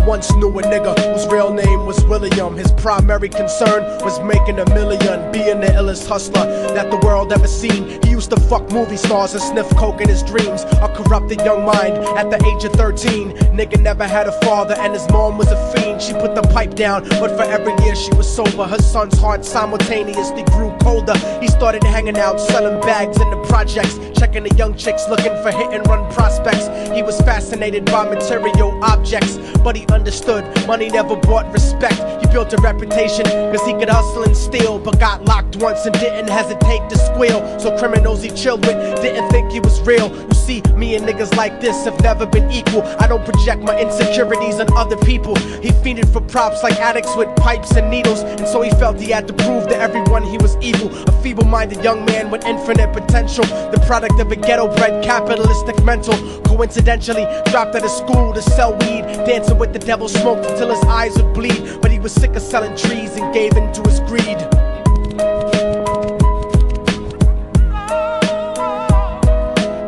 once knew a nigga whose real name was William. His primary concern was making $1 million, being the illest hustler that the world ever seen. He used to fuck movie stars and sniff coke in his dreams. A corrupted young mind at the age of 13. Nigga never had a father and his mom was a fiend. She put the pipe down, but for every year she was sober, her son's heart simultaneously grew colder. He started hanging out, selling bags in the projects, checking the young chicks looking for hit and run prospects. He was fascinated by material objects, but he understood money never brought respect. He built a reputation cause he could hustle and steal, but got locked once and didn't hesitate to squeal. So criminals he chilled with didn't think he was real. You see, me and niggas like this have never been equal. I don't project my insecurities on other people. He fiended for props like addicts with pipes and needles, and so he felt he had to prove to everyone he was evil. A feeble-minded young man with infinite potential, the product of a ghetto-bred capitalistic mental. Coincidentally dropped out of school to sell weed, dancing with the devil, smoked until his eyes would bleed. But he was sick of selling trees and gave in to his greed.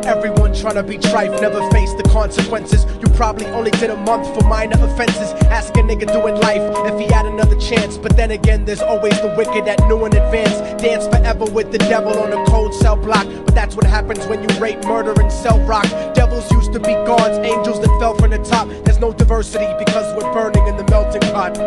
Everyone tryna be trife, never face the consequences. You probably only did a month for minor offenses. Ask a nigga doing life if he had another chance. But then again, there's always the wicked that knew in advance. Dance forever with the devil on a cold cell block. But that's what happens when you rape, murder, and sell rock. Devils used to be gods, angels that fell from the top. There's no diversity because we're burning in the melting pot.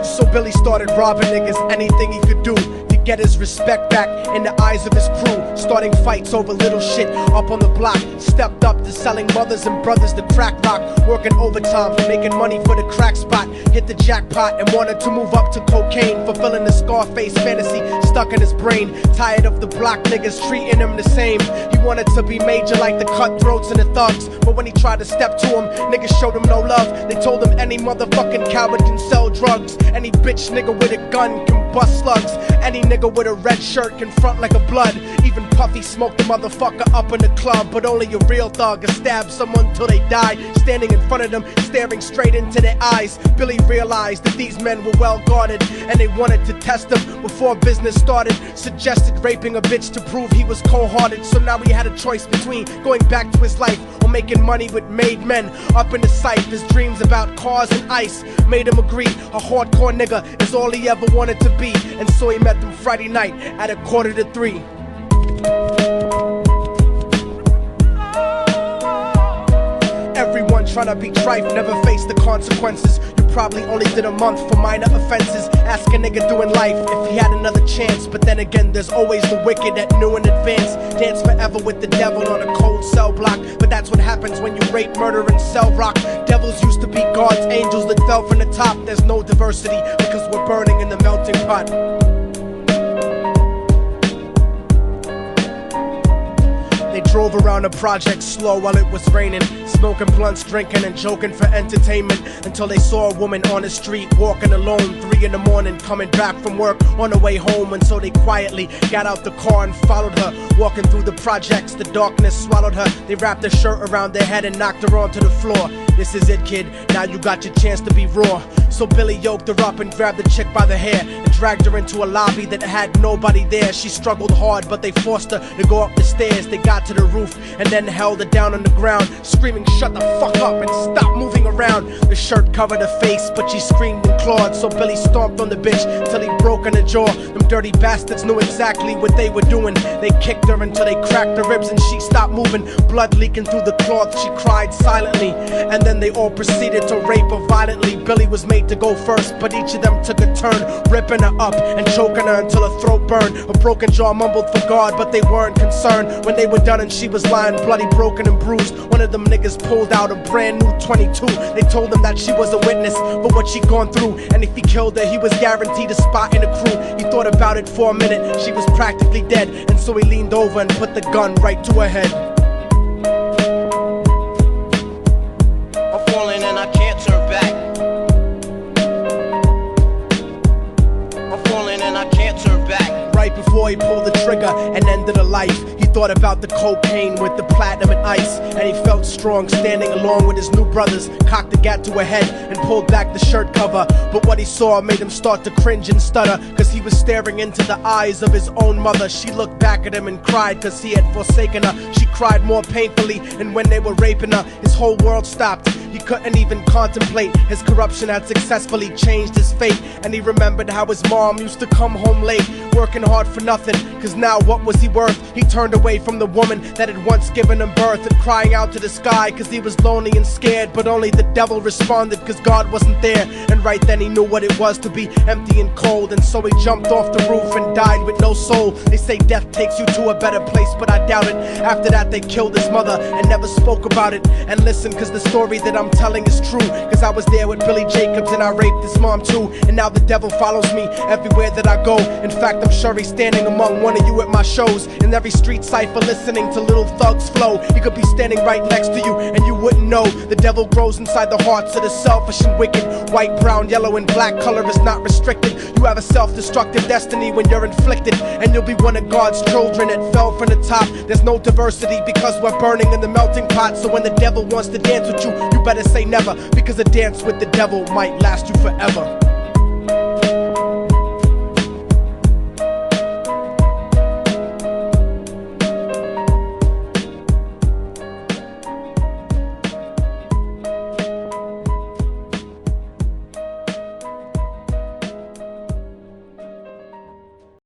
So Billy started robbing niggas, anything he could do to get his respect back in the eyes of his crew. Starting fights over little shit up on the block. Stepped up to selling mothers and brothers the crack rock. Working overtime, making money for the crack spot. Hit the jackpot and wanted to move up to cocaine, fulfilling the Scarface fantasy stuck in his brain. Tired of the block niggas treating him the same. He wanted to be major like the cutthroats and the thugs. But when he tried to step to him, niggas showed him no love. They told him any motherfucking coward can sell drugs. Any bitch nigga with a gun can bust slugs. Any nigga with a red shirt can front like a blood. Even Puffy smoked the motherfucker up in the club. But only a real thug can stab someone till they die. Standing in front of them, staring straight into their eyes, Billy realized that these men were well guarded, and they wanted to test him before business started. Suggested raping a bitch to prove he was cold-hearted. So now he had a choice between going back to his life or making money with made men. Up in the sight, his dreams about cars and ice made him agree a hardcore nigga is all he ever wanted to be. And so he met them Friday night at 2:45. Everyone tryna be trife, never face the consequences. You probably only did a month for minor offenses. Ask a nigga doing life if he had another chance. But then again, there's always the wicked that knew in advance. Dance forever with the devil on a cold cell block. But that's what happens when you rape, murder, and sell rock. Devils used to be gods, angels that fell from the top. There's no diversity because we're burning in the melting pot. They drove around the project slow while it was raining, smoking blunts, drinking and joking for entertainment, until they saw a woman on the street walking alone, 3 in the morning, coming back from work on her way home. And so they quietly got out the car and followed her, walking through the projects. The darkness swallowed her. They wrapped her shirt around their head and knocked her onto the floor. This is it, kid, now you got your chance to be raw. So Billy yoked her up and grabbed the chick by the hair and dragged her into a lobby that had nobody there. She struggled hard, but they forced her to go up the stairs. They got to the roof and then held her down on the ground, screaming, "Shut the fuck up and stop moving around." The shirt covered her face, but she screamed and clawed. So Billy stomped on the bitch till he broke in her jaw. Them dirty bastards knew exactly what they were doing. They kicked her until they cracked her ribs and she stopped moving. Blood leaking through the cloth, she cried silently. And then they all proceeded to rape her violently. Billy was made to go first, but each of them took a turn, ripping her up and choking her until her throat burned. Her broken jaw mumbled for God, but they weren't concerned. When they were done and she was lying bloody, broken and bruised, one of them niggas pulled out a brand new 22. They told him that she was a witness for what she'd gone through, and if he killed her, he was guaranteed a spot in the crew. He thought about it for a minute, she was practically dead, and so he leaned over and put the gun right to her head. I'm falling and I can't turn back. I'm falling and I can't turn back. Right before he pulled the trigger and ended her life, he thought about the cocaine with the platinum and ice, and he felt strong standing along with his new brothers. Cocked the gat to her head and pulled back the shirt cover, but what he saw made him start to cringe and stutter, cause he was staring into the eyes of his own mother. She looked back at him and cried cause he had forsaken her. She cried more painfully. And when they were raping her, his whole world stopped. He couldn't even contemplate. His corruption had successfully changed his fate. And he remembered how his mom used to come home late, working hard for nothing, cause now what was he worth? He turned away from the woman that had once given him birth, and crying out to the sky cause he was lonely and scared. But only the devil responded cause God wasn't there. And right then he knew what it was to be empty and cold. And so he jumped off the roof and died with no soul. They say death takes you to a better place, but I doubt it. After that they killed his mother and never spoke about it. And listen, cause the story that I'm telling is true, cause I was there with Billy Jacobs and I raped his mom too. And now the devil follows me everywhere that I go. In fact, I'm sure he's standing among one of you at my shows. In every street cipher listening to Little Thug's flow. He could be standing right next to you and you wouldn't know. The devil grows inside the hearts of the selfish and wicked. White, brown, yellow and black color is not restricted. You have a self-destructive destiny when you're inflicted, and you'll be one of God's children that fell from the top. There's no diversity because we're burning in the melting pot. So when the devil wants to dance with you, you better say never, because a dance with the devil might last you forever.